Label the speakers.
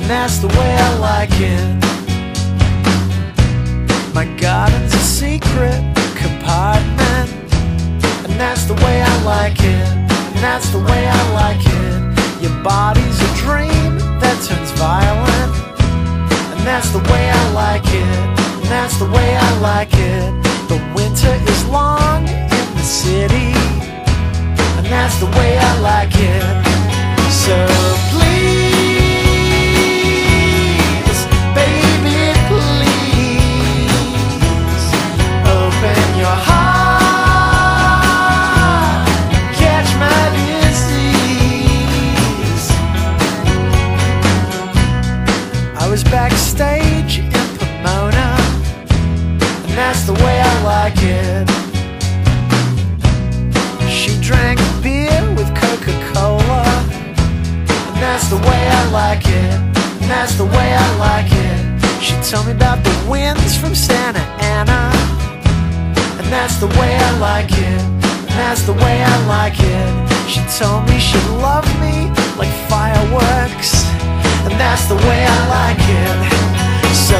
Speaker 1: that's the way I like it. My garden's a secret compartment, and that's the way I like it, and that's the way I like it. Your body's a dream that turns violent, and that's the way I like it, and that's the way I like it. The winter is long in the city, and that's the way I like it. So please, baby, please open your heart, catch my disease. I was backstage in Pomona, and that's the way I like it. She drank beer with Coca-Cola, and that's the way I like it, and that's the way I like it. She told me about the winds from Santa Ana, and that's the way I like it, and that's the way I like it. She told me she loved me like fireworks, and that's the way I like it. So